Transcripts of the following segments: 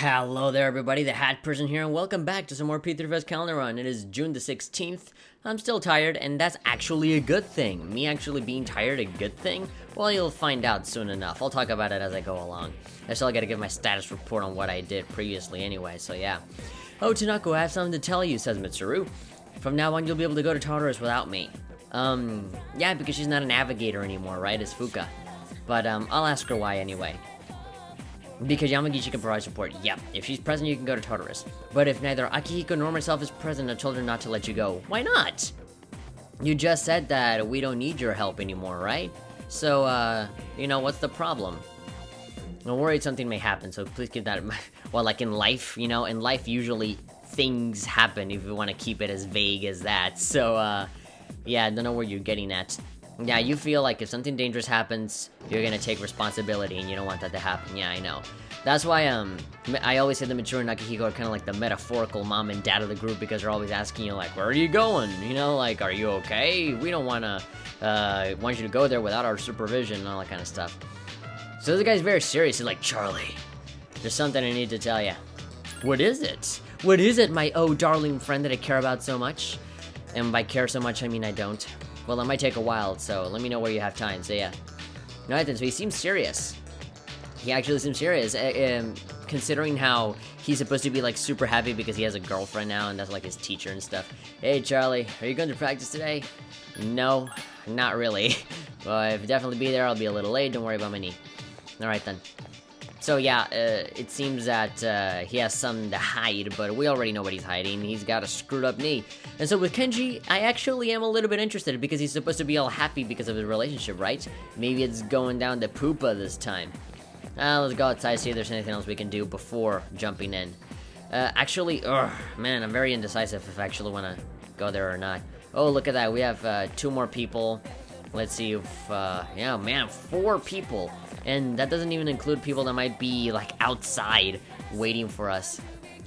Hello there everybody, the Hat Person here, and welcome back to some more FES Calendar Run. It is June the 16th, I'm still tired, and that's actually a good thing. Me actually being tired a good thing? Well, you'll find out soon enough. I'll talk about it as I go along. I still gotta give my status report on what I did previously anyway, so yeah. Oh, Tanako, I have something to tell you, says Mitsuru. From now on, you'll be able to go to Tartarus without me. Yeah, because she's not a navigator anymore, right? It's Fuka. But, I'll ask her why anyway. Because Yamagishi can provide support. Yep, if she's present, you can go to Tartarus. But if neither Akihiko nor myself is present, I told her not to let you go. Why not? You just said that we don't need your help anymore, right? So, you know, what's the problem? I'm worried something may happen, so please keep that in mind. Well, like in life, you know, in life usually things happen if you want to keep it as vague as that. So, yeah, I don't know where you're getting at. Yeah, you feel like if something dangerous happens, you're gonna take responsibility, and you don't want that to happen. Yeah, I know. That's why, I always say the Mitsuru and Akihiko are kind of like the metaphorical mom and dad of the group, because they're always asking you, like, where are you going? You know, like, are you okay? We don't want you to go there without our supervision and all that kind of stuff. So this guy's very serious. He's like, Charlie, there's something I need to tell you. What is it? What is it, my oh darling friend that I care about so much? And by care so much, I mean I don't. Well, it might take a while, so let me know where you have time, so yeah. Alright then, so he seems serious. He actually seems serious, considering how he's supposed to be, like, super happy because he has a girlfriend now, and that's, like, his teacher and stuff. Hey, Charlie, are you going to practice today? No, not really. Well, I'll definitely be there, I'll be a little late, don't worry about my knee. Alright then. So yeah, it seems that he has something to hide, but we already know what he's hiding. He's got a screwed up knee. And so with Kenji, I actually am a little bit interested because he's supposed to be all happy because of his relationship, right? Maybe it's going down to Poopa this time. Let's go outside, see if there's anything else we can do before jumping in. Actually, man, I'm very indecisive if I actually want to go there or not. Oh, look at that, we have 2 more people. Let's see if, yeah, man, 4 people. And that doesn't even include people that might be, like, outside waiting for us.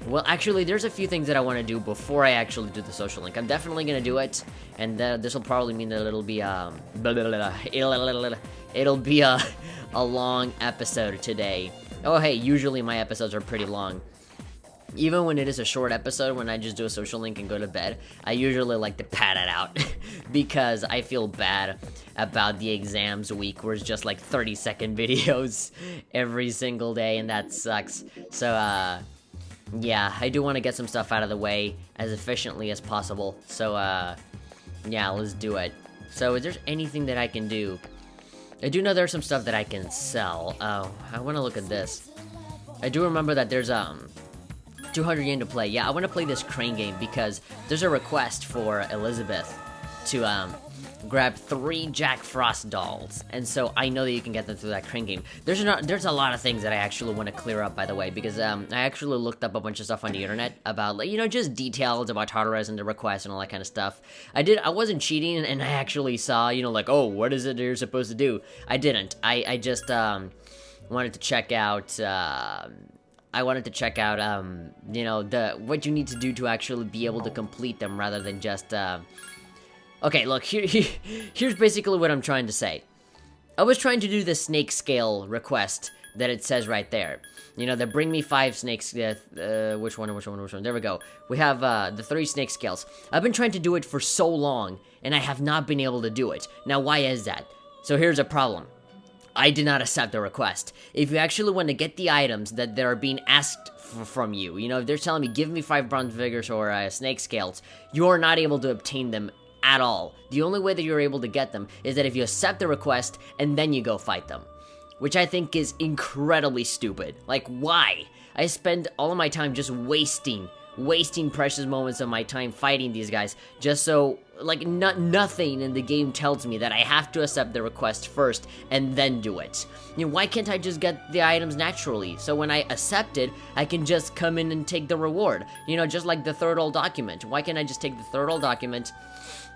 Well, actually, there's a few things that I want to do before I actually do the social link. I'm definitely going to do it, and this will probably mean that it'll be, it'll be a long episode today. Oh, hey, usually my episodes are pretty long. Even when it is a short episode, when I just do a social link and go to bed, I usually like to pad it out because I feel bad about the exams week where it's just like 30-second videos every single day, and that sucks. So, yeah, I do want to get some stuff out of the way as efficiently as possible. So, yeah, let's do it. So, is there anything that I can do? I do know there's some stuff that I can sell. Oh, I want to look at this. I do remember that there's, 200 yen to play. Yeah, I want to play this crane game because there's a request for Elizabeth to grab 3 Jack Frost dolls, and so I know that you can get them through that crane game. There's a lot of things that I actually want to clear up, by the way, because I actually looked up a bunch of stuff on the internet about, like, you know, just details about Tartarus and the request and all that kind of stuff. I wasn't cheating, and I actually saw, you know, like, oh, what is it you're supposed to do? I didn't. I just wanted to check out you know, what you need to do to actually be able to complete them rather than just, Okay, look, here's basically what I'm trying to say. I was trying to do the snake scale request that it says right there. You know, the bring me 5 snakes, which one? There we go. We have, the 3 snake scales. I've been trying to do it for so long, and I have not been able to do it. Now, why is that? So here's a problem. I did not accept the request. If you actually want to get the items that are being asked from you, you know, if they're telling me, give me 5 bronze vigors or snake scales, you are not able to obtain them at all. The only way that you're able to get them is that if you accept the request and then you go fight them. Which I think is incredibly stupid. Like, why? I spend all of my time just wasting precious moments of my time fighting these guys, just so, like, nothing in the game tells me that I have to accept the request first and then do it. You know, why can't I just get the items naturally? So when I accept it, I can just come in and take the reward. You know, just like the third old document. Why can't I just take the third old document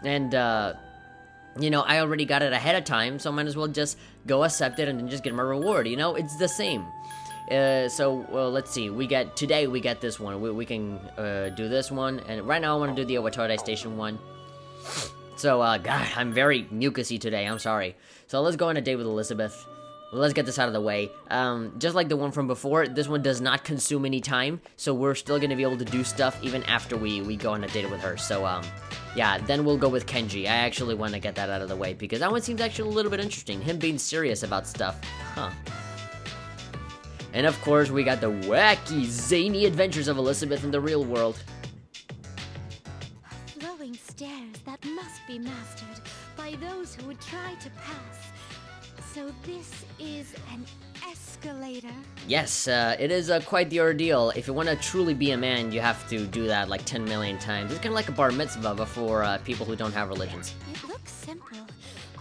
and, you know, I already got it ahead of time, so I might as well just go accept it and then just get my reward, you know? It's the same. Well, let's see, today we get this one, we can, do this one, and right now I want to do the Owatore Station one. So, God, I'm very mucusy today, I'm sorry. So let's go on a date with Elizabeth. let's get this out of the way. Just like the one from before, this one does not consume any time, so we're still gonna be able to do stuff even after we go on a date with her. So, yeah, then we'll go with Kenji. I actually want to get that out of the way, because that one seems actually a little bit interesting. Him being serious about stuff. Huh. And of course, we got the wacky, zany adventures of Elizabeth in the real world. Flowing stairs that must be mastered by those who would try to pass. So this is an escalator? Yes, it is quite the ordeal. If you want to truly be a man, you have to do that like 10 million times. It's kind of like a bar mitzvah, but for people who don't have religions. It looks simple,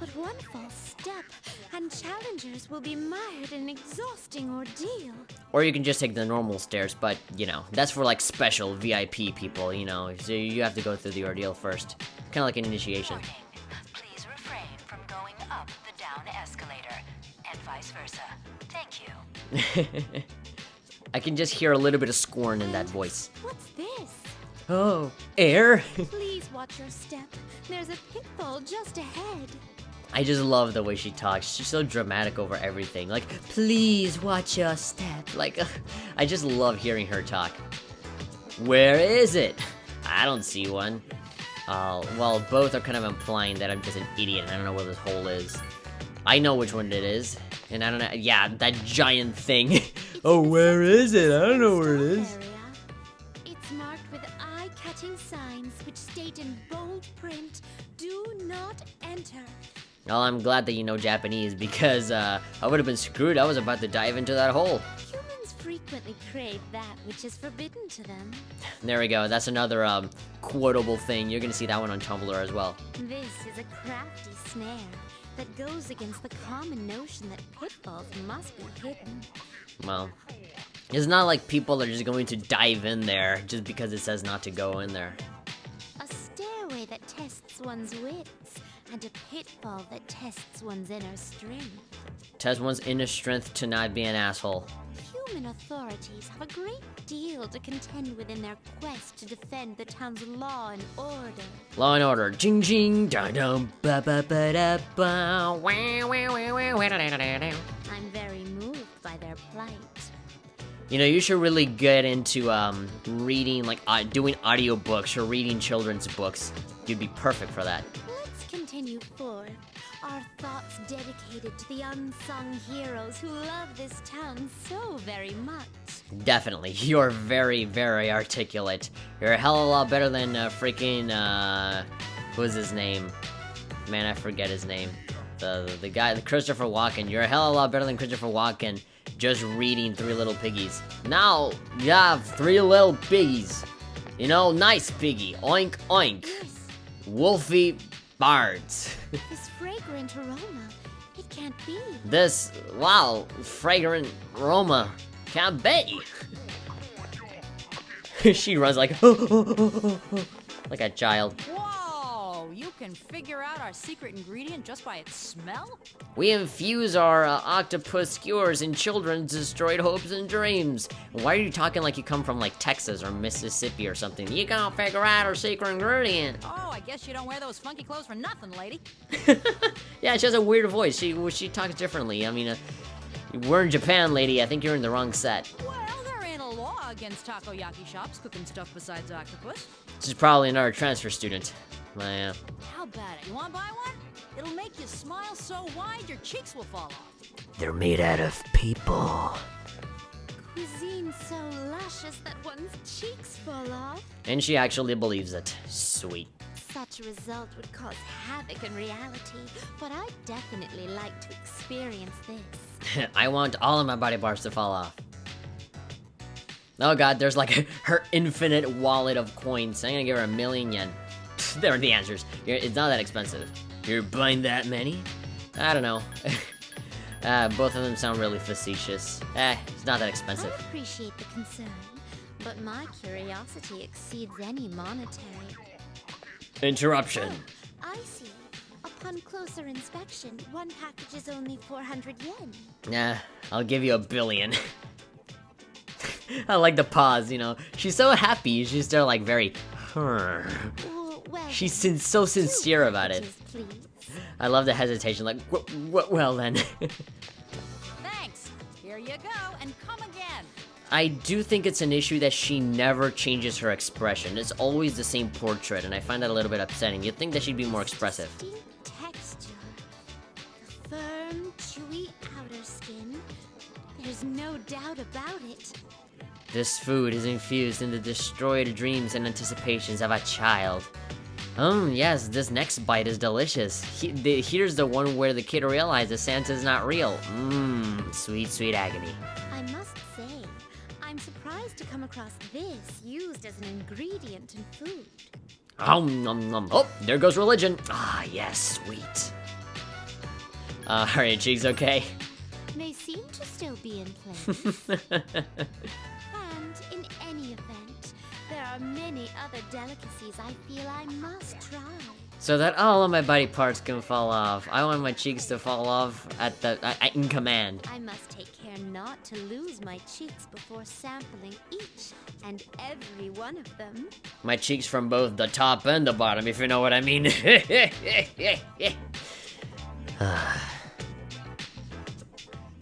but one false step, and challengers will be mired in an exhausting ordeal. Or you can just take the normal stairs, but, you know, that's for like special VIP people, you know, so you have to go through the ordeal first. Kind of like an initiation. Warning. Please refrain from going up the down escalator, and vice versa. Thank you. I can just hear a little bit of scorn in that voice. What's this? Oh, air? Please watch your step. There's a pitfall just ahead. I just love the way she talks. She's so dramatic over everything. Like, please watch your step. Like, I just love hearing her talk. Where is it? I don't see one. Well, both are kind of implying that I'm just an idiot and I don't know where this hole is. I know which one it is. And I don't know. Yeah, that giant thing. Oh, where is it? I don't know where it is. It's marked with eye-catching signs which state in bold print, "Do not enter." Well, I'm glad that you know Japanese, because I would have been screwed. I was about to dive into that hole. Humans frequently crave that which is forbidden to them. There we go. That's another quotable thing. You're gonna see that one on Tumblr as well. This is a crafty snare that goes against the common notion that pitfalls must be hidden. Well, it's not like people are just going to dive in there just because it says not to go in there. A stairway that tests one's wits, and a pitfall that tests one's inner strength. Test one's inner strength to not be an asshole. Human authorities have a great deal to contend with in their quest to defend the town's law and order. Law and order. Jing jing da dum ba ba ba da ba. Wah, wah, wah, wah, wah, da, da, da, da. I'm very moved by their plight. You know, you should really get into reading, like doing audiobooks or reading children's books. You'd be perfect for that. Let's continue forth. Our thoughts dedicated to the unsung heroes who love this town so very much. Definitely. You're very, very articulate. You're a hell of a lot better than freaking, who's his name? Man, I forget his name. The guy, the Christopher Walken. You're a hell of a lot better than Christopher Walken just reading Three Little Piggies. Now, you have Three Little Piggies. You know, nice piggy. Oink, oink. Yes, Wolfie Bards. this fragrant aroma. It can't be. This, wow, fragrant aroma. Can't be. She runs like, like a child. Whoa! You can figure out our secret ingredient just by its smell? We infuse our octopus skewers in children's destroyed hopes and dreams. Why are you talking like you come from like Texas or Mississippi or something? You can't figure out our secret ingredient. Oh, I guess you don't wear those funky clothes for nothing, lady. Yeah, she has a weird voice. She talks differently. I mean, we're in Japan, lady. I think you're in the wrong set. Well, there ain't a law against takoyaki shops cooking stuff besides octopus. She's probably another transfer student. Yeah. How about it? You wanna buy one? It'll make you smile so wide your cheeks will fall off. They're made out of people. Cuisine so luscious that one's cheeks fall off. And she actually believes it. Sweet. Such a result would cause havoc in reality, but I'd definitely like to experience this. I want all of my body parts to fall off. Oh god, there's like her infinite wallet of coins. I'm gonna give her 1,000,000 yen. There are the answers. It's not that expensive. You're buying that many? I don't know. Both of them sound really facetious. It's not that I expensive. appreciate the concern, but my curiosity exceeds any monetary. Interruption. Oh, I see. Upon closer inspection, one package is only 400 yen. Nah, I'll give you 1,000,000,000. I like the pause, you know. She's so happy. She's still like very, Well, She's then, so 2 sincere about it. packages, please. I love the hesitation, like, well then. I do think it's an issue that she never changes her expression. It's always the same portrait, and I find that a little bit upsetting. You'd think that she'd be more expressive. Distinct texture. The firm, chewy outer skin. There's no doubt about it. This food is infused in the destroyed dreams and anticipations of a child. Yes, this next bite is delicious. Here's the one where the kid realizes Santa's not real. Sweet, sweet agony. I must say, I'm surprised to come across this used as an ingredient in food. Oh, there goes religion. Ah, yes, sweet. Are your cheeks okay? They seem to still be in place. And in any event, there are many other delicacies I feel I must try. So that all of my body parts can fall off. I want my cheeks to fall off in command. I must take care not to lose my cheeks before sampling each and every one of them. My cheeks from both the top and the bottom, if you know what I mean.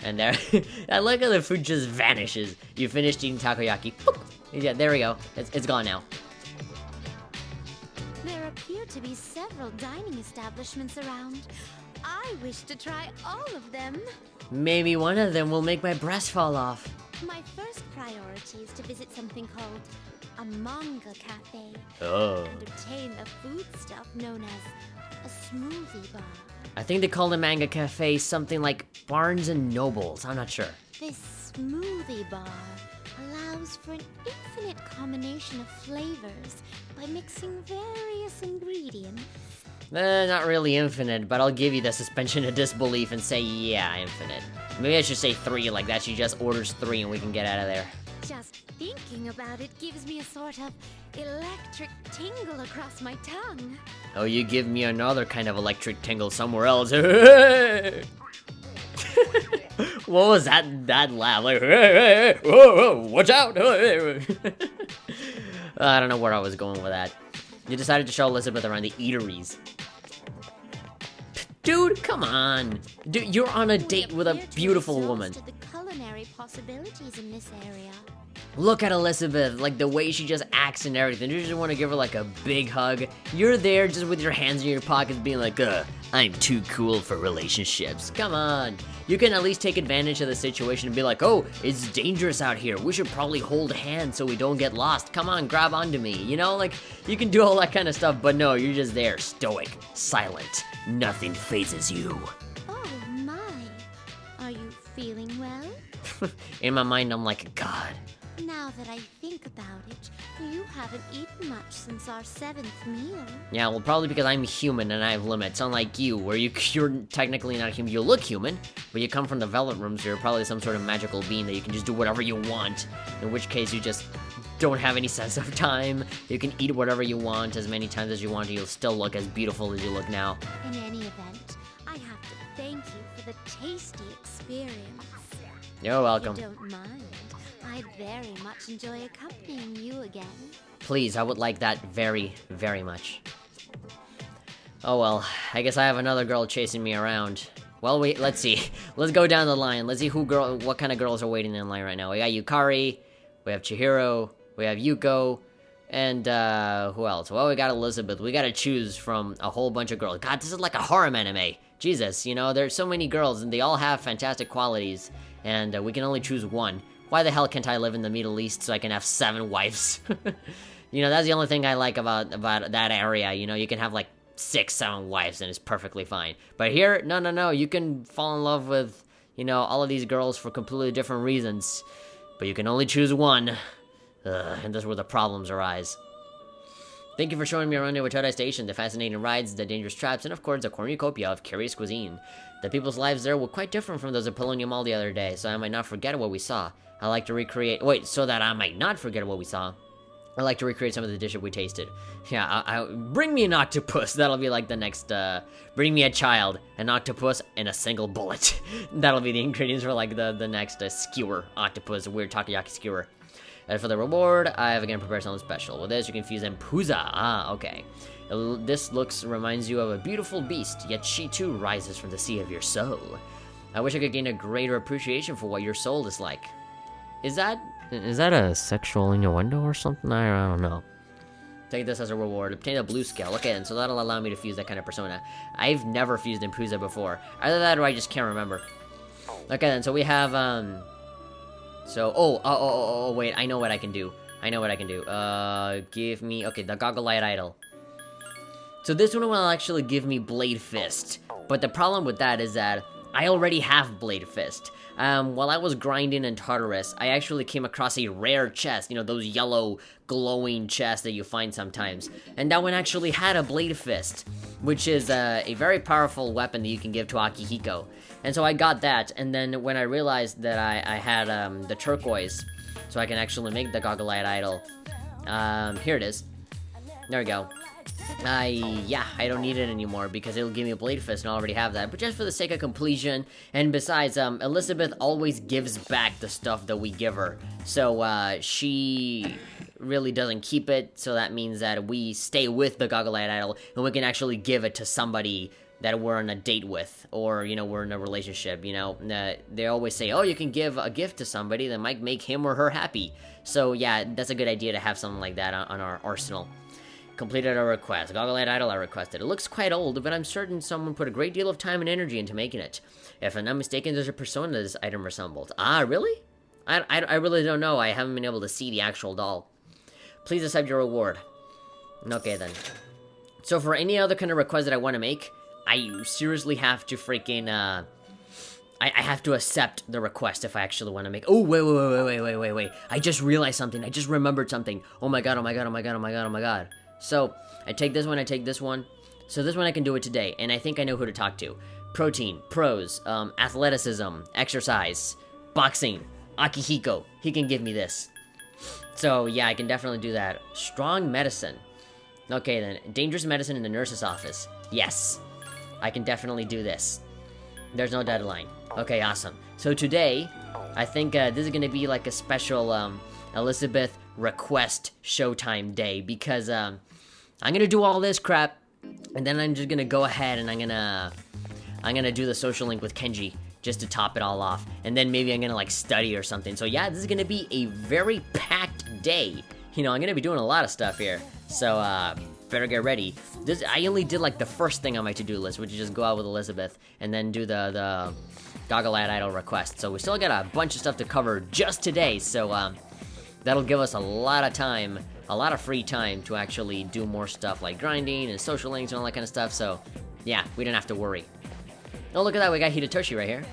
And there, I like how the food just vanishes. You finished eating takoyaki. Boop. Yeah, there we go. It's gone now. There appear to be several dining establishments around. I wish to try all of them. Maybe one of them will make my breast fall off. My first priority is to visit something called a manga cafe Oh. and obtain a food stuff known as a smoothie bar. I think they call the manga cafe something like Barnes and Nobles. I'm not sure. This smoothie bar allows for an infinite combination of flavors by mixing various ingredients. Not really infinite, but I'll give you the suspension of disbelief and say, yeah, infinite. Maybe I should say 3, like that she just orders 3 and we can get out of there. Just thinking about it gives me a sort of electric tingle across my tongue. Oh, you give me another kind of electric tingle somewhere else. What was that laugh? Like, whoa, watch out! I don't know where I was going with that. You decided to show Elizabeth around the eateries. Dude, come on. Dude, you're on a date with a beautiful woman. The culinary possibilities in this area. Look at Elizabeth, like the way she just acts and everything. You just want to give her like a big hug. You're there just with your hands in your pockets being like, I'm too cool for relationships. Come on. You can at least take advantage of the situation and be like, oh, it's dangerous out here. We should probably hold hands so we don't get lost. Come on, grab onto me. You know, like, you can do all that kind of stuff, but no, you're just there, stoic, silent. Nothing phases you. Oh my. Are you feeling well? In my mind, I'm like a god. Now that I think about it, you haven't eaten much since our 7th meal. Yeah, well, probably because I'm human and I have limits, unlike you, where you're technically not human. You look human, but you come from the development rooms, so you're probably some sort of magical being that you can just do whatever you want, in which case you just don't have any sense of time. You can eat whatever you want as many times as you want, and you'll still look as beautiful as you look now. In any event, I have to thank you for the tasty experience. You're welcome. If you don't mind, I'd very much enjoy accompanying you again. Please, I would like that very, very much. Oh well, I guess I have another girl chasing me around. Well, let's see. Let's go down the line. Let's see what kind of girls are waiting in line right now. We got Yukari, we have Chihiro, we have Yuko, and who else? Well, we got Elizabeth. We gotta choose from a whole bunch of girls. God, this is like a harem anime. Jesus, you know, there's so many girls and they all have fantastic qualities, and we can only choose one. Why the hell can't I live in the Middle East so I can have 7 wives? You know, that's the only thing I like about that area. You know, you can have like 6, 7 wives and it's perfectly fine. But here, no, you can fall in love with, you know, all of these girls for completely different reasons. But you can only choose one. And that's where the problems arise. Thank you for showing me around Iwatodai Station, the fascinating rides, the dangerous traps, and of course the cornucopia of curious cuisine. The people's lives there were quite different from those at Polonium Mall the other day, so I might not forget what we saw. I like to recreate- wait, so that I might not forget what we saw, I like to recreate some of the dishes we tasted. Yeah, bring me an octopus, that'll be like the next, bring me a child, an octopus, and a single bullet. That'll be the ingredients for like the next skewer, octopus, weird takoyaki skewer. And for the reward, I have again prepared something special. With this, you can fuse in Puza. Ah, okay. This reminds you of a beautiful beast, yet she too rises from the sea of your soul. I wish I could gain a greater appreciation for what your soul is like. Is that a sexual innuendo or something? I don't know. Take this as a reward. Obtain a blue scale. Okay, then, so that'll allow me to fuse that kind of persona. I've never fused Impusa before. Either that or I just can't remember. Okay, then, so we have, so, wait, I know what I can do. Give me, okay, the Goggle Light Idol. So this one will actually give me Blade Fist. But the problem with that is that I already have Blade Fist. While I was grinding in Tartarus, I actually came across a rare chest, you know, those yellow glowing chests that you find sometimes. And that one actually had a Blade Fist, which is a very powerful weapon that you can give to Akihiko. And so I got that, and then when I realized that I had the turquoise, so I can actually make the Goggle Light Idol, here it is. There we go. Yeah, I don't need it anymore because it'll give me a Blade Fist and I already have that. But just for the sake of completion, and besides, Elizabeth always gives back the stuff that we give her. So, she really doesn't keep it, so that means that we stay with the Goggle Light Idol and we can actually give it to somebody that we're on a date with, or, you know, we're in a relationship, you know. They always say, oh, you can give a gift to somebody that might make him or her happy. So, yeah, that's a good idea to have something like that on our arsenal. Completed a request. Goggle Light Idol I requested. It looks quite old, but I'm certain someone put a great deal of time and energy into making it. If I'm not mistaken, there's a persona this item resembles. Ah, really? I really don't know. I haven't been able to see the actual doll. Please accept your reward. Okay, then. So for any other kind of request that I want to make, I seriously have to freaking, I have to accept the request if I actually want to make... Oh, wait. I just realized something. I just remembered something. Oh my god. So, I take this one, I take this one. So this one I can do it today, and I think I know who to talk to. Protein, pros, athleticism, exercise, boxing, Akihiko. He can give me this. So, yeah, I can definitely do that. Strong medicine. Okay, then. Dangerous medicine in the nurse's office. Yes. I can definitely do this. There's no deadline. Okay, awesome. So today, I think this is going to be like a special Elizabeth request showtime day, because I'm going to do all this crap, and then I'm just going to go ahead and I'm going to do the social link with Kenji just to top it all off. And then maybe I'm going to like study or something. So yeah, this is going to be a very packed day. You know, I'm going to be doing a lot of stuff here. So better get ready. I only did like the first thing on my to-do list, which is just go out with Elizabeth and then do the Goggle Light Idol request. So we still got a bunch of stuff to cover just today. So that'll give us a lot of time, a lot of free time to actually do more stuff like grinding and social links and all that kind of stuff. So yeah, we didn't have to worry. Oh, look at that, we got Hitotoshi right here.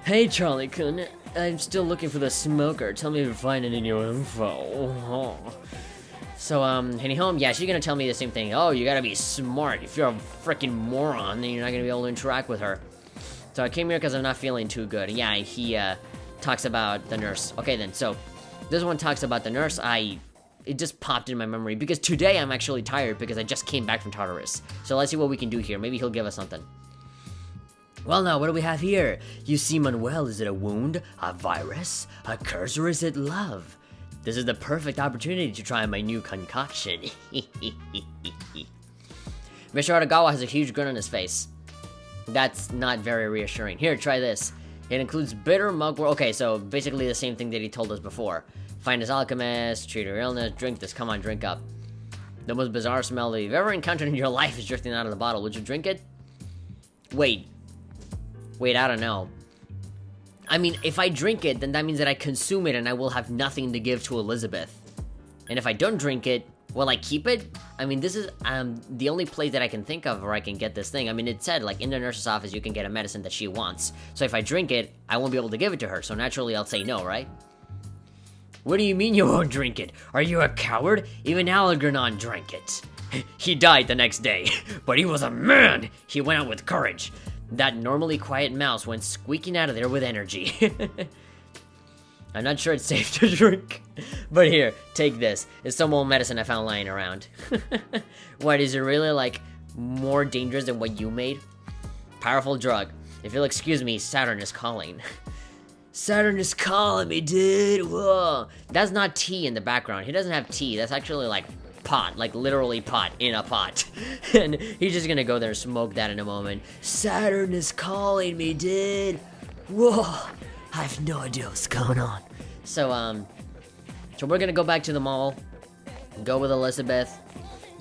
Hey, Charlie-kun, I'm still looking for the smoker. Tell me if you find any new info. So, heading home, yeah, she's gonna tell me the same thing. Oh, you gotta be smart. If you're a freaking moron, then you're not gonna be able to interact with her. So I came here because I'm not feeling too good. Yeah, he, talks about the nurse. Okay, then, so, this one talks about the nurse. It just popped in my memory, because today I'm actually tired because I just came back from Tartarus. So let's see what we can do here. Maybe he'll give us something. Well, now, what do we have here? You seem unwell. Is it a wound? A virus? A curse? Or is it love? This is the perfect opportunity to try my new concoction. Mr. Aragawa has a huge grin on his face. That's not very reassuring. Here, try this. It includes bitter mugwort. Okay, so basically the same thing that he told us before. Find this alchemist, treat your illness, drink this. Come on, drink up. The most bizarre smell that you've ever encountered in your life is drifting out of the bottle. Would you drink it? Wait, I don't know. I mean, if I drink it, then that means that I consume it and I will have nothing to give to Elizabeth. And if I don't drink it, will I keep it? I mean, this is the only place that I can think of where I can get this thing. I mean, it said, like, in the nurse's office, you can get a medicine that she wants. So if I drink it, I won't be able to give it to her. So naturally, I'll say no, right? What do you mean you won't drink it? Are you a coward? Even Algernon drank it. He died the next day, but he was a man. He went out with courage. That normally quiet mouse went squeaking out of there with energy. I'm not sure it's safe to drink. But here, take this. It's some old medicine I found lying around. What, is it really, like, more dangerous than what you made? Powerful drug. If you'll excuse me, Saturn is calling. Saturn is calling me, dude. Whoa. That's not tea in the background. He doesn't have tea. That's actually, like, pot, like literally pot in a pot. And he's just gonna go there and smoke that in a moment. Saturn is calling me, dude. Whoa, I have no idea what's going on. So we're gonna go back to the mall, go with Elizabeth,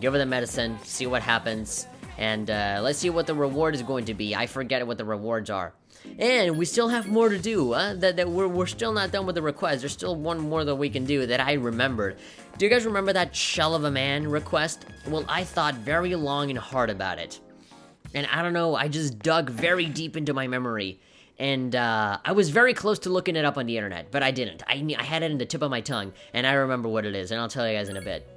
give her the medicine, see what happens, and let's see what the reward is going to be. I forget what the rewards are. And we still have more to do, we're still not done with the request. There's still one more that we can do that I remembered. Do you guys remember that shell of a man request? Well, I thought very long and hard about it. And I don't know, I just dug very deep into my memory. And I was very close to looking it up on the internet, but I didn't. I had it in the tip of my tongue, and I remember what it is, and I'll tell you guys in a bit.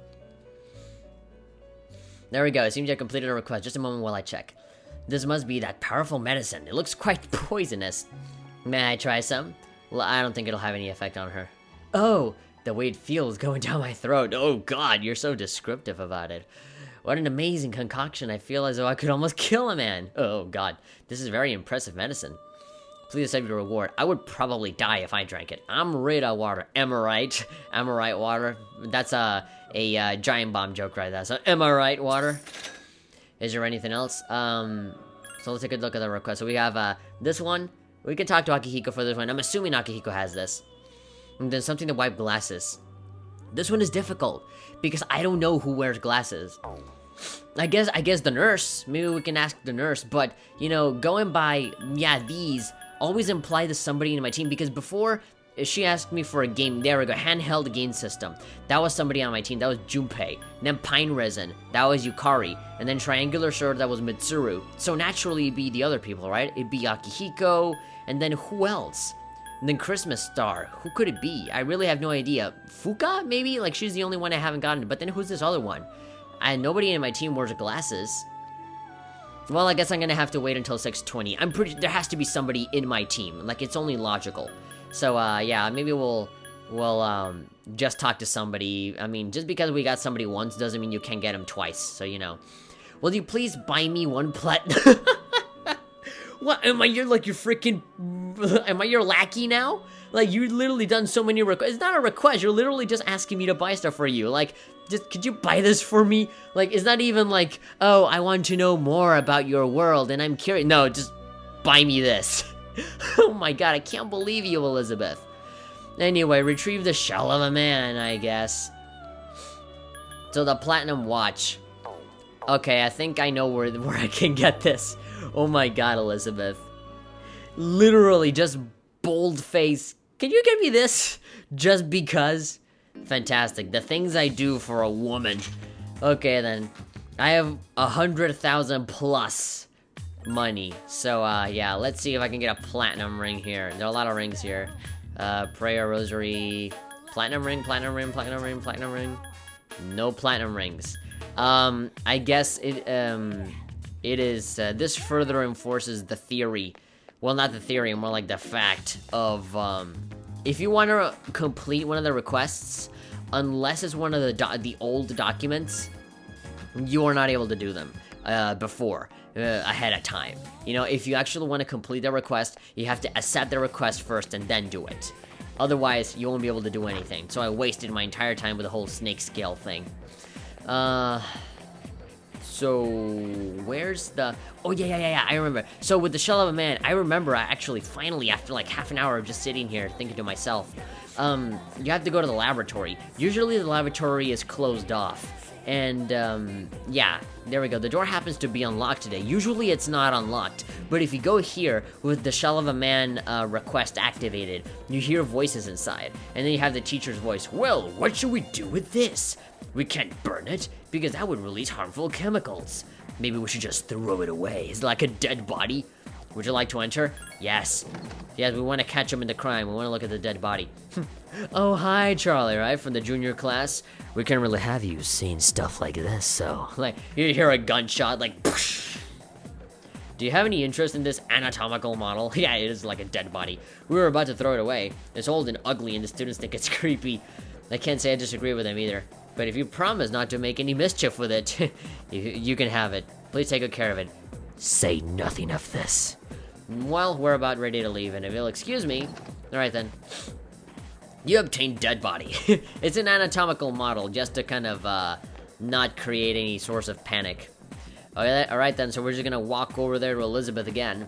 There we go, it seems I completed a request. Just a moment while I check. This must be that powerful medicine. It looks quite poisonous. May I try some? Well, I don't think it'll have any effect on her. Oh, the way it feels going down my throat. Oh god, you're so descriptive about it. What an amazing concoction. I feel as though I could almost kill a man. Oh god, this is very impressive medicine. Please accept your reward. I would probably die if I drank it. I'm rid of water. Am I right? Am I right, water? That's a giant bomb joke right there. So, am I right, water? Is there anything else? So let's take a look at the request. So we have this one. We can talk to Akihiko for this one. I'm assuming Akihiko has this. And then something to wipe glasses. This one is difficult because I don't know who wears glasses. I guess the nurse. Maybe we can ask the nurse. But you know, going by these always imply to somebody in my team, because before she asked me for a game. There we go, handheld game system. That was somebody on my team. That was Junpei. And then Pine Resin. That was Yukari. And then Triangular Sword. That was Mitsuru. So naturally, it'd be the other people, right? It'd be Akihiko. And then who else? And then Christmas Star. Who could it be? I really have no idea. Fuka, maybe? Like, she's the only one I haven't gotten. But then who's this other one? And nobody in my team wears glasses. Well, I guess I'm gonna have to wait until 6:20. I'm pretty. There has to be somebody in my team. Like, it's only logical. So, yeah, maybe we'll just talk to somebody. I mean, just because we got somebody once doesn't mean you can't get them twice. So, you know. Will you please buy me one platinum? What, am I your freaking... Am I your lackey now? Like, you've literally done so many requests. It's not a request. You're literally just asking me to buy stuff for you. Like, just, could you buy this for me? Like, it's not even like, oh, I want to know more about your world and I'm curious. No, just buy me this. Oh my god, I can't believe you, Elizabeth. Anyway, retrieve the shell of a man, I guess. So the platinum watch. Okay, I think I know where I can get this. Oh my god, Elizabeth. Literally, just bold face. Can you give me this? Just because? Fantastic. The things I do for a woman. Okay, then. I have 100,000 plus money. So, yeah, let's see if I can get a platinum ring here. There are a lot of rings here. Prayer, rosary, platinum ring, platinum ring, platinum ring, platinum ring. No platinum rings. I guess it is, this further enforces the theory. Well, not the theory, more like the fact of, if you want to complete one of the requests, unless it's one of the old documents, you are not able to do them, before. Ahead of time. You know, if you actually want to complete the request, you have to accept the request first and then do it. Otherwise, you won't be able to do anything. So I wasted my entire time with the whole snake scale thing. So where's the... Oh, yeah, I remember. So with the shell of a man, I remember I actually finally, after like half an hour of just sitting here thinking to myself, you have to go to the laboratory. Usually the laboratory is closed off. And, yeah, there we go. The door happens to be unlocked today. Usually it's not unlocked, but if you go here with the shell of a man request activated, you hear voices inside, and then you have the teacher's voice. Well, what should we do with this? We can't burn it, because that would release harmful chemicals. Maybe we should just throw it away. It's like a dead body. Would you like to enter? Yes. Yes, we want to catch him in the crime. We want to look at the dead body. Oh, hi, Charlie, right? From the junior class. We can't really have you seeing stuff like this, so... Like, you hear a gunshot, like... Poosh. Do you have any interest in this anatomical model? Yeah, it is like a dead body. We were about to throw it away. It's old and ugly, and the students think it's creepy. I can't say I disagree with them either. But if you promise not to make any mischief with it, you can have it. Please take good care of it. Say nothing of this. Well, we're about ready to leave, and if you'll excuse me... Alright then. You obtained dead body. It's an anatomical model, just to kind of, not create any source of panic. Alright then, so we're just gonna walk over there to Elizabeth again.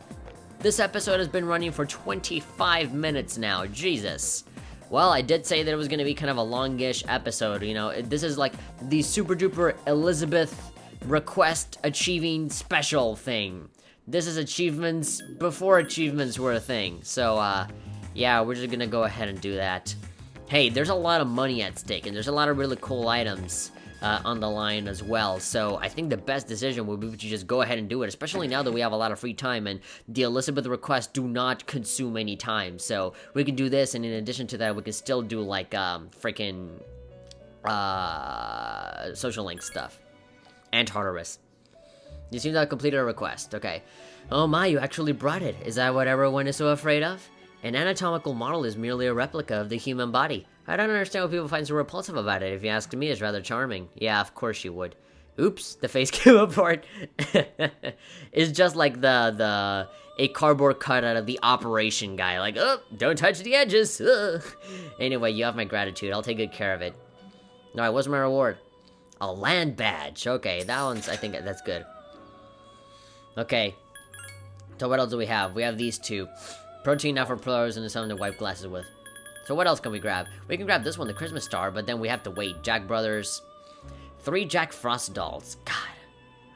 This episode has been running for 25 minutes now, Jesus. Well, I did say that it was gonna be kind of a longish episode, you know. This is like the super duper Elizabeth request achieving special thing. This is achievements before achievements were a thing. So, yeah, we're just gonna go ahead and do that. Hey, there's a lot of money at stake, and there's a lot of really cool items on the line as well. So I think the best decision would be to just go ahead and do it, especially now that we have a lot of free time, and the Elizabeth requests do not consume any time. So we can do this, and in addition to that, we can still do, like, freaking social link stuff. And Tartarus. You seem to have completed a request. Okay. Oh my, you actually brought it. Is that what everyone is so afraid of? An anatomical model is merely a replica of the human body. I don't understand what people find so repulsive about it. If you ask me, it's rather charming. Yeah, of course you would. Oops, the face came apart. It's just like a cardboard cutout of the operation guy. Like, oh, don't touch the edges. Ugh. Anyway, you have my gratitude. I'll take good care of it. Alright, what's my reward? A land badge. Okay, that one's, I think that's good. Okay. So what else do we have? We have these two. Protein now for pros and something to wipe glasses with. So what else can we grab? We can grab this one, the Christmas star, but then we have to wait. Jack Brothers. 3 Jack Frost dolls. God.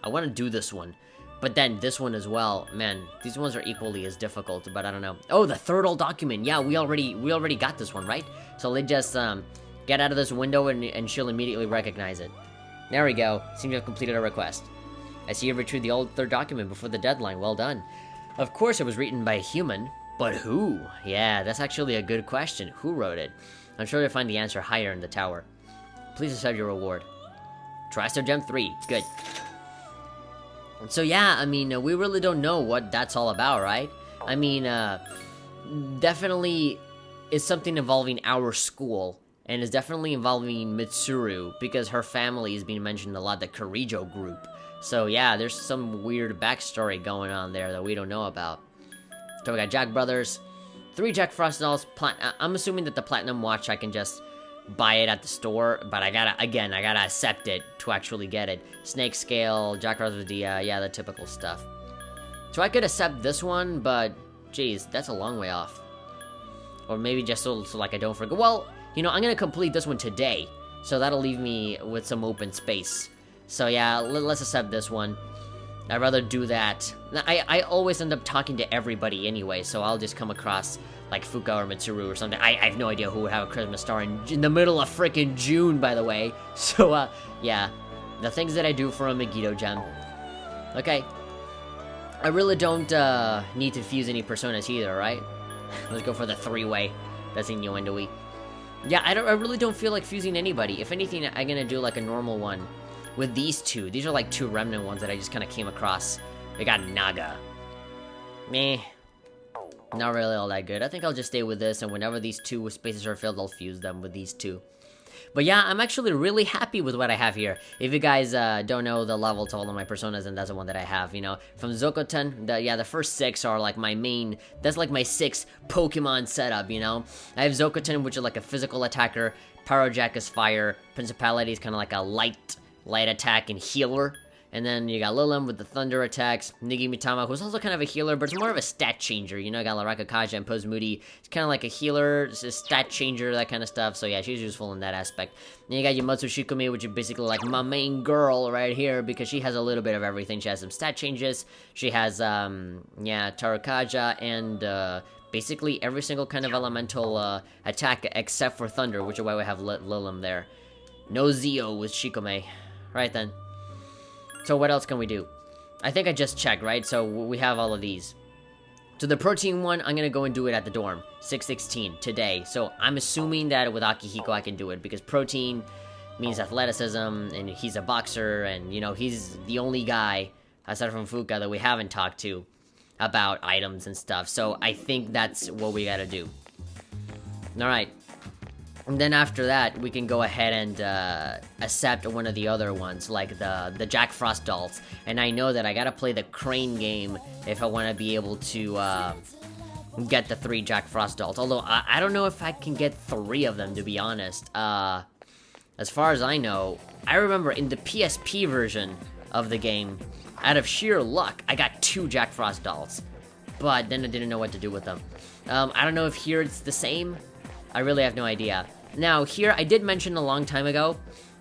I want to do this one. But then this one as well. Man, these ones are equally as difficult, but I don't know. Oh, the third old document. Yeah, we already got this one, right? So they just get out of this window and she'll immediately recognize it. There we go. Seems to have completed a request. I see you retrieved the old third document before the deadline. Well done. Of course it was written by a human, but who? Yeah, that's actually a good question. Who wrote it? I'm sure you'll find the answer higher in the tower. Please accept your reward. TriStar Gem 3. Good. So yeah, I mean, we really don't know what that's all about, right? I mean, definitely is something involving our school. And is definitely involving Mitsuru, because her family is being mentioned a lot, the Kirijo group. So yeah, there's some weird backstory going on there that we don't know about. So we got Jack Brothers, 3 Jack Frost dolls, I'm assuming that the Platinum Watch I can just buy it at the store, but I gotta accept it to actually get it. Snake Scale, Jack Brothers, yeah, the typical stuff. So I could accept this one, but geez, that's a long way off. Or maybe just so like I don't forget. Well, you know, I'm gonna complete this one today, so that'll leave me with some open space. So yeah, let's accept this one. I'd rather do that. I always end up talking to everybody anyway, so I'll just come across, like, Fuka or Mitsuru or something. I have no idea who would have a Christmas star in the middle of frickin' June, by the way. So, yeah. The things that I do for a Megiddo gem. Okay. I really don't, need to fuse any personas either, right? Let's go for the 3-way. That's innuendo-y. Yeah, I really don't feel like fusing anybody. If anything, I'm gonna do like a normal one with these two. These are like 2 remnant ones that I just kind of came across. We got Naga. Meh. Not really all that good. I think I'll just stay with this, and whenever these 2 spaces are filled, I'll fuse them with these 2. But yeah, I'm actually really happy with what I have here. If you guys don't know the level to all of my personas, then that's the one that I have, you know. From Zokoten, the first 6 are like my main, that's like my 6 Pokemon setup, you know. I have Zokoten, which is like a physical attacker. Pyrojack is fire. Principality is kind of like a light attack and healer. And then you got Lilim with the thunder attacks. Nigi Mitama, who's also kind of a healer, but it's more of a stat changer. You know, I got Laraka Kaja and Pose Moody. It's kind of like a healer, it's a stat changer, that kind of stuff. So yeah, she's useful in that aspect. Then you got Yamotsu Shikumi, which is basically like my main girl right here, because she has a little bit of everything. She has some stat changes. She has, yeah, Tarakaja, and, basically every single kind of elemental, attack except for thunder, which is why we have Lilim there. No Zio with Shikome. Right then. So what else can we do? I think I just checked, right? So we have all of these. So the protein one, I'm gonna go and do it at the dorm. 616, today. So I'm assuming that with Akihiko I can do it, because protein means athleticism, and he's a boxer, and, you know, he's the only guy, aside from Fuka, that we haven't talked to about items and stuff. So I think that's what we gotta do. Alright. And then after that, we can go ahead and accept one of the other ones, like the Jack Frost dolls. And I know that I gotta play the Crane game if I want to be able to get the 3 Jack Frost dolls. Although, I don't know if I can get 3 of them, to be honest. As far as I know, I remember in the PSP version of the game, out of sheer luck, I got 2 Jack Frost dolls. But then I didn't know what to do with them. I don't know if here it's the same. I really have no idea. Now, here, I did mention a long time ago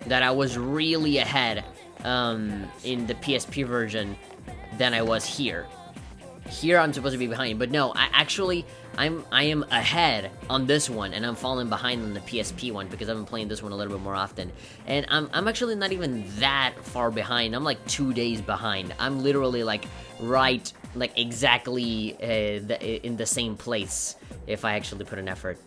that I was really ahead in the PSP version than I was here. Here, I'm supposed to be behind, but no, I am ahead on this one, and I'm falling behind on the PSP one because I've been playing this one a little bit more often. And I'm actually not even that far behind. I'm like 2 days behind. I'm literally like right, like exactly in the same place if I actually put an effort.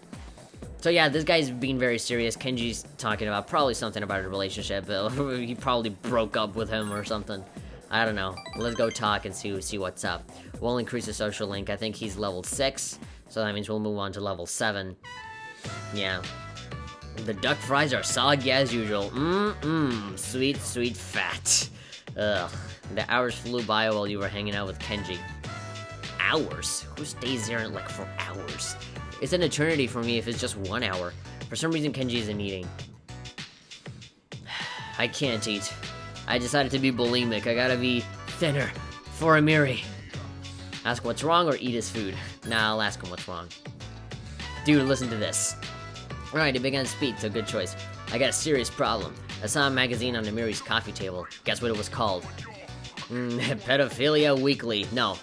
So yeah, this guy's being very serious. Kenji's talking about probably something about a relationship. He probably broke up with him or something. I don't know. Let's go talk and see what's up. We'll increase the social link. I think he's level 6, so that means we'll move on to level 7. Yeah. The duck fries are soggy as usual. Sweet, sweet fat. Ugh. The hours flew by while you were hanging out with Kenji. Hours? Who stays there like for hours? It's an eternity for me if it's just 1 hour. For some reason, Kenji isn't eating. I can't eat. I decided to be bulimic. I gotta be thinner for Amiri. Ask what's wrong or eat his food. Nah, I'll ask him what's wrong. Dude, listen to this. Alright, he began to speak, so good choice. I got a serious problem. I saw a magazine on Amiri's coffee table. Guess what it was called? Pedophilia Weekly. No.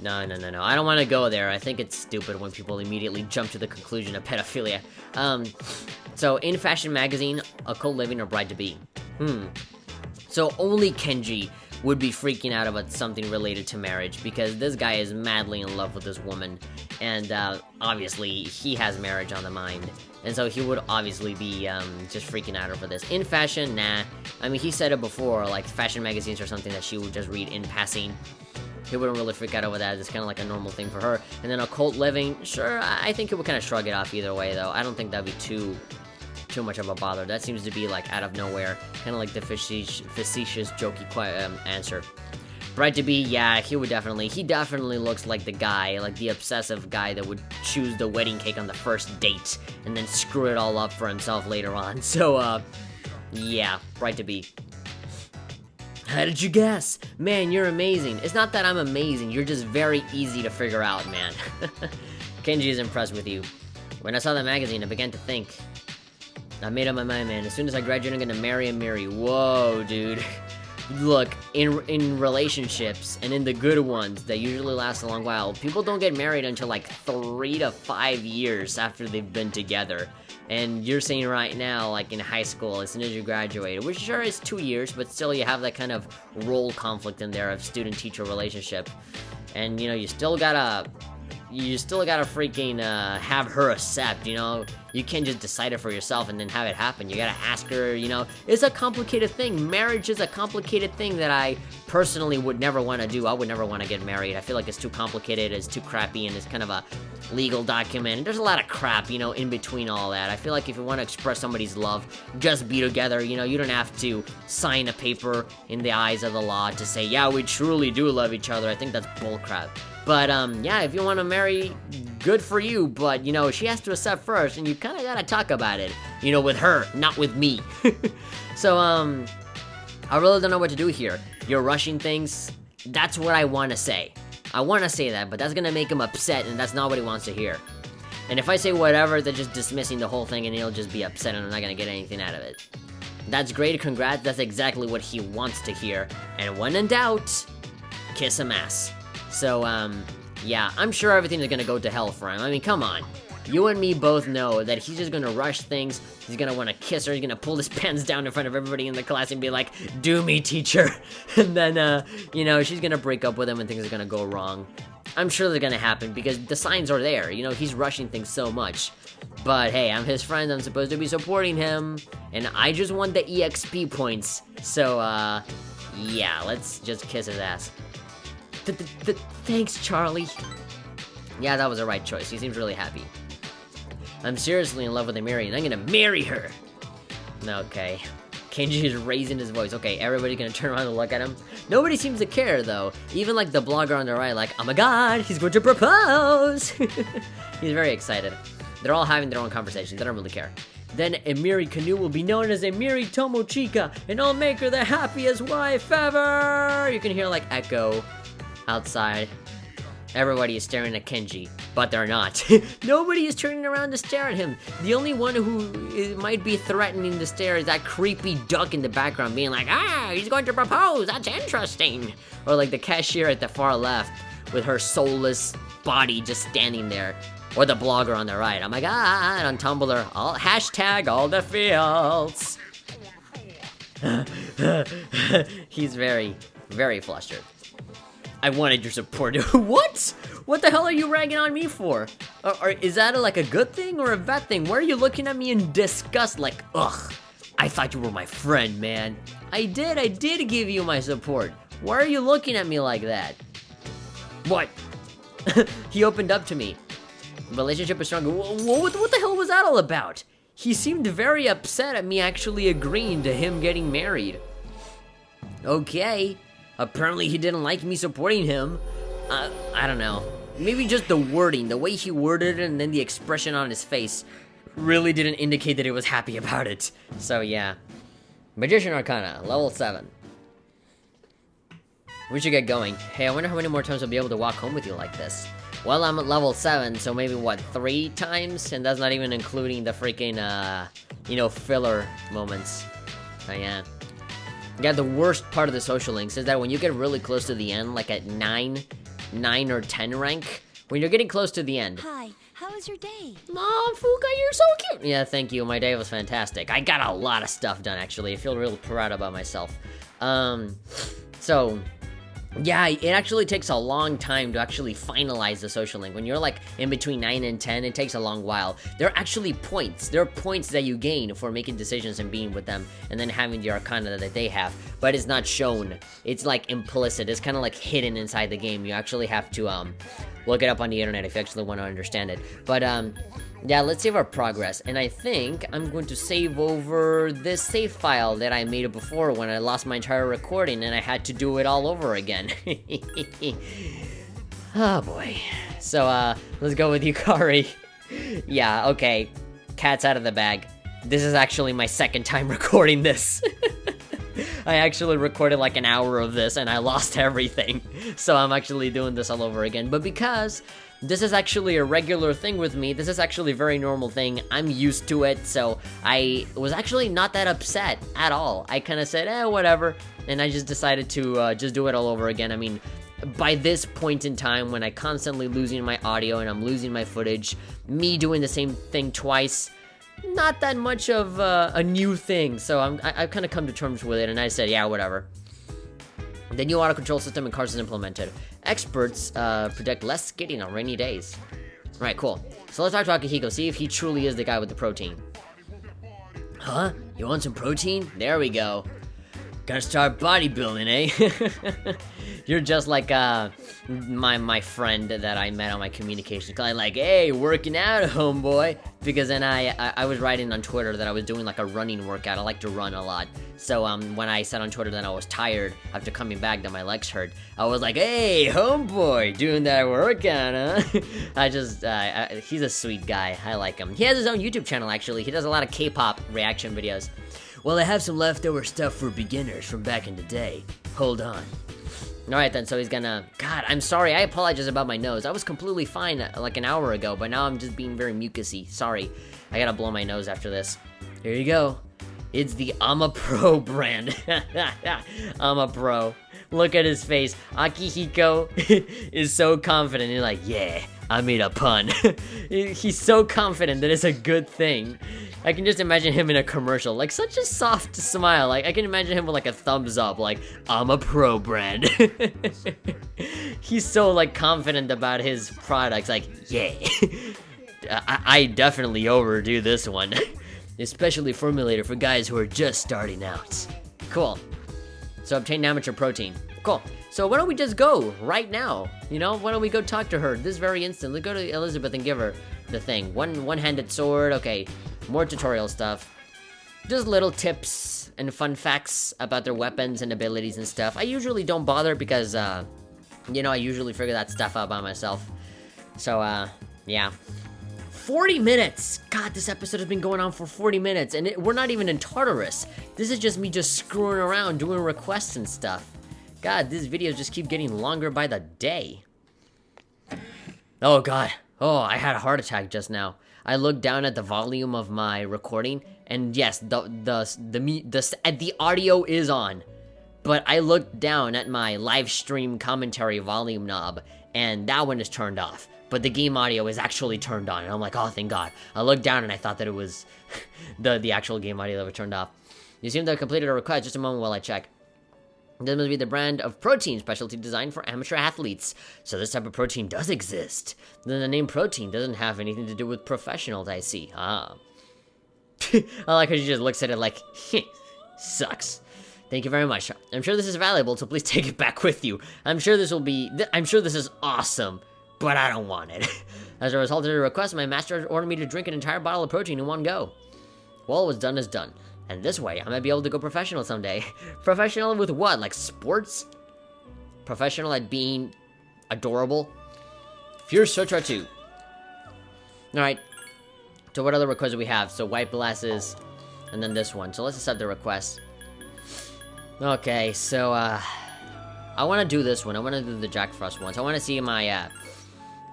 No. I don't want to go there. I think it's stupid when people immediately jump to the conclusion of pedophilia. So, in Fashion Magazine, Occult Living or Bride to Be. So only Kenji would be freaking out about something related to marriage, because this guy is madly in love with this woman, and obviously he has marriage on the mind, and so he would obviously be just freaking out over this. In fashion, nah. I mean, he said it before, like fashion magazines are something that she would just read in passing. He wouldn't really freak out over that. It's kind of like a normal thing for her. And then occult living, sure, I think he would kind of shrug it off either way, though. I don't think that'd be too much of a bother. That seems to be like out of nowhere, kind of like the facetious jokey answer. Bride to be, yeah, he definitely looks like the guy, like the obsessive guy that would choose the wedding cake on the first date and then screw it all up for himself later on. So yeah, bride to be. How did you guess? Man, you're amazing. It's not that I'm amazing, you're just very easy to figure out, man. Kenji is impressed with you. When I saw the magazine, I began to think, I made up my mind, man. As soon as I graduate, I'm gonna marry Amiri. Whoa, dude. Look, in relationships, and in the good ones that usually last a long while, people don't get married until like 3 to 5 years after they've been together. And you're saying right now, like in high school, as soon as you graduate, which sure is 2 years, but still you have that kind of role conflict in there of student-teacher relationship. And, you know, you still gotta freaking have her accept, you know? You can't just decide it for yourself and then have it happen. You gotta ask her, you know? It's a complicated thing. Marriage is a complicated thing that I personally would never want to do. I would never want to get married. I feel like it's too complicated, it's too crappy, and it's kind of a legal document. And there's a lot of crap, you know, in between all that. I feel like if you want to express somebody's love, just be together, you know? You don't have to sign a paper in the eyes of the law to say, yeah, we truly do love each other. I think that's bullcrap. But, yeah, if you want to marry, good for you, but, you know, she has to accept first, and you kind of gotta talk about it, you know, with her, not with me. So, I really don't know what to do here. You're rushing things, that's what I want to say. I want to say that, but that's gonna make him upset, and that's not what he wants to hear. And if I say whatever, they're just dismissing the whole thing, and he'll just be upset, and I'm not gonna get anything out of it. That's great, congrats, that's exactly what he wants to hear. And when in doubt, kiss him ass. So, yeah, I'm sure everything is gonna go to hell for him. I mean, come on. You and me both know that he's just gonna rush things, he's gonna wanna kiss her, he's gonna pull his pants down in front of everybody in the class and be like, do me, teacher. And then, you know, she's gonna break up with him and things are gonna go wrong. I'm sure they're gonna happen because the signs are there, you know, he's rushing things so much. But hey, I'm his friend, I'm supposed to be supporting him, and I just want the EXP points. So, yeah, let's just kiss his ass. Thanks, Charlie. Yeah, that was the right choice. He seems really happy. I'm seriously in love with Amiri, and I'm gonna marry her. Okay. Kenji is raising his voice. Okay, everybody's gonna turn around and look at him. Nobody seems to care, though. Even, like, the blogger on the right, like, oh my god, he's going to propose! He's very excited. They're all having their own conversations. They don't really care. Then Amiri Kanu will be known as Amiri Tomochika, and I'll make her the happiest wife ever! You can hear, like, echo outside. Everybody is staring at Kenji, but they're not. Nobody is turning around to stare at him. The only one who might be threatening to stare is that creepy duck in the background being like, ah, he's going to propose, that's interesting. Or like the cashier at the far left with her soulless body just standing there. Or the blogger on the right. Oh my god, on Tumblr, hashtag all the feels. He's very, very flustered. I wanted your support. What? What the hell are you ragging on me for? Is that like a good thing or a bad thing? Why are you looking at me in disgust like, ugh, I thought you were my friend, man. I did give you my support. Why are you looking at me like that? What? He opened up to me. Relationship is stronger. What the hell was that all about? He seemed very upset at me actually agreeing to him getting married. Okay. Apparently he didn't like me supporting him. I don't know. Maybe just the wording, the way he worded it, and then the expression on his face really didn't indicate that he was happy about it. So yeah. Magician Arcana, level 7. We should get going. Hey, I wonder how many more times I'll be able to walk home with you like this. Well, I'm at level 7, so maybe, what, 3 times? And that's not even including the freaking, filler moments. So yeah. Yeah, the worst part of the social links is that when you get really close to the end, like at 9 or 10 rank, when you're getting close to the end. Hi, how was your day? Aw, Fuka, you're so cute! Yeah, thank you, my day was fantastic. I got a lot of stuff done, actually. I feel real proud about myself. So, yeah, it actually takes a long time to actually finalize the social link. When you're like in between 9 and 10, it takes a long while. There are actually points. There are points that you gain for making decisions and being with them, and then having the arcana that they have. But it's not shown. It's like implicit. It's kind of like hidden inside the game. You actually have to look it up on the internet if you actually want to understand it. But yeah, let's save our progress. And I think I'm going to save over this save file that I made before when I lost my entire recording and I had to do it all over again. Oh boy. So let's go with Yukari. Yeah, okay. Cat's out of the bag. This is actually my second time recording this. I actually recorded like an hour of this and I lost everything. So I'm actually doing this all over again. But because this is actually a regular thing with me, this is actually a very normal thing, I'm used to it, so I was actually not that upset at all. I kind of said, whatever, and I just decided to just do it all over again. I mean, by this point in time, when I constantly losing my audio and I'm losing my footage, me doing the same thing twice, not that much of a new thing, so I've kind of come to terms with it, and I said, yeah, whatever. The new auto control system in cars is implemented. Experts predict less skating on rainy days. Alright, cool. So let's talk to Akihiko, see if he truly is the guy with the protein. Huh? You want some protein? There we go. Gotta start bodybuilding, eh? You're just like my friend that I met on my communications call. Like, hey, working out, homeboy. Because then I was writing on Twitter that I was doing like a running workout. I like to run a lot. So when I said on Twitter that I was tired after coming back that my legs hurt, I was like, hey, homeboy, doing that workout, huh? He's a sweet guy. I like him. He has his own YouTube channel, actually. He does a lot of K-pop reaction videos. Well, I have some leftover stuff for beginners from back in the day. Hold on. Alright then, so he's gonna... God, I'm sorry, I apologize about my nose. I was completely fine like an hour ago, but now I'm just being very mucusy. Sorry. I gotta blow my nose after this. Here you go. It's the I'm a Pro brand. I'm a Pro. Look at his face. Akihiko is so confident. He's like, yeah, I made a pun. He's so confident that it's a good thing. I can just imagine him in a commercial, like such a soft smile. Like I can imagine him with like a thumbs up, like I'm a Pro brand. He's so like confident about his products, like yeah. I definitely overdo this one, especially formulated for guys who are just starting out. Cool. So obtain amateur protein. Cool. So why don't we just go right now? You know, why don't we go talk to her this very instant? Let's go to Elizabeth and give her the thing. One-handed sword. Okay. More tutorial stuff. Just little tips and fun facts about their weapons and abilities and stuff. I usually don't bother because, you know, I usually figure that stuff out by myself. So, yeah. 40 minutes! God, this episode has been going on for 40 minutes, and we're not even in Tartarus. This is just me just screwing around, doing requests and stuff. God, these videos just keep getting longer by the day. Oh god. Oh, I had a heart attack just now. I looked down at the volume of my recording, and yes, the audio is on. But I looked down at my live stream commentary volume knob, and that one is turned off. But the game audio is actually turned on, and I'm like, oh, thank God. I looked down and I thought that it was the actual game audio that was turned off. You seem to have completed a request. Just a moment while I check. This must be the brand of protein specialty designed for amateur athletes. So this type of protein does exist. Then the name protein doesn't have anything to do with professionals, I see. Ah. I like how she just looks at it like, sucks. Thank you very much. I'm sure this is valuable, so please take it back with you. I'm sure this is awesome, but I don't want it. As a result of the request, my master ordered me to drink an entire bottle of protein in one go. Well, what's done is done. And this way, I might be able to go professional someday. Professional with what? Like sports? Professional at being adorable? Fierce Searcher 2. Alright. So what other requests do we have? So white glasses, and then this one. So let's accept the request. Okay, so, I want to do this one. I want to do the Jack Frost ones. I want to see my,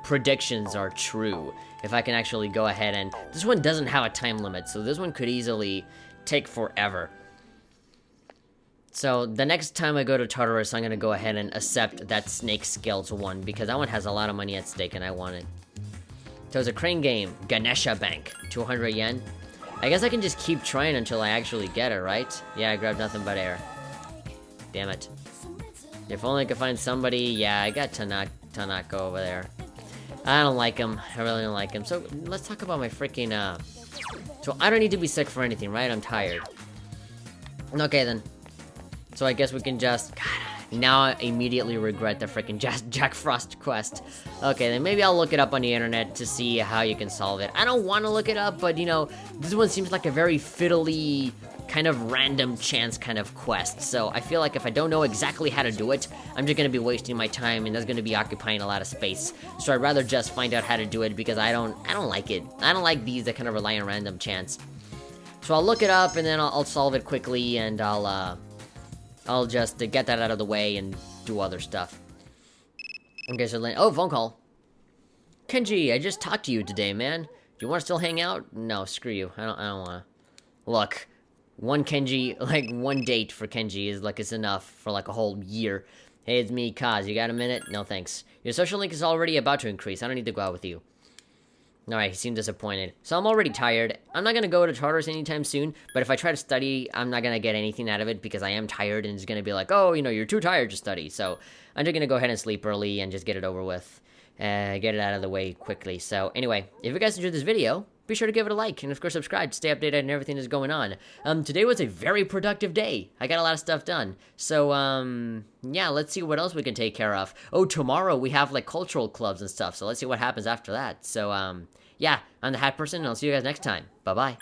predictions are true. If I can actually go ahead and... This one doesn't have a time limit, so this one could easily take forever. So, the next time I go to Tartarus, I'm going to go ahead and accept that Snake Scales one, because that one has a lot of money at stake, and I want it. So, it's a crane game. Ganesha Bank. 200 yen. I guess I can just keep trying until I actually get it, right? Yeah, I grabbed nothing but air. Damn it. If only I could find somebody... Yeah, I got Tanaka over there. I don't like him. I really don't like him. So, let's talk about my freaking, So, I don't need to be sick for anything, right? I'm tired. Okay, then. So, I guess we can just... God, now I immediately regret the freaking Jack Frost quest. Okay, then maybe I'll look it up on the internet to see how you can solve it. I don't want to look it up, but, you know, this one seems like a very fiddly... kind of random chance kind of quest. So I feel like if I don't know exactly how to do it, I'm just gonna be wasting my time and that's gonna be occupying a lot of space. So I'd rather just find out how to do it because I don't like it. I don't like these that kind of rely on random chance. So I'll look it up and then I'll solve it quickly and I'll just get that out of the way and do other stuff. Okay, so oh, phone call. Kenji, I just talked to you today, man. Do you want to still hang out? No, screw you. I don't wanna. Look. One Kenji, like, one date for Kenji is, like, it's enough for, like, a whole year. Hey, it's me, Kaz. You got a minute? No, thanks. Your social link is already about to increase. I don't need to go out with you. Alright, he seemed disappointed. So I'm already tired. I'm not gonna go to Tartarus anytime soon, but if I try to study, I'm not gonna get anything out of it because I am tired and it's gonna be like, oh, you know, you're too tired to study. So I'm just gonna go ahead and sleep early and just get it over with. Get it out of the way quickly. So anyway, if you guys enjoyed this video, be sure to give it a like, and of course subscribe to stay updated on everything that's going on. Today was a very productive day. I got a lot of stuff done. So, yeah, let's see what else we can take care of. Oh, tomorrow we have, like, cultural clubs and stuff, so let's see what happens after that. So, yeah, I'm the Hat Person, and I'll see you guys next time. Bye-bye.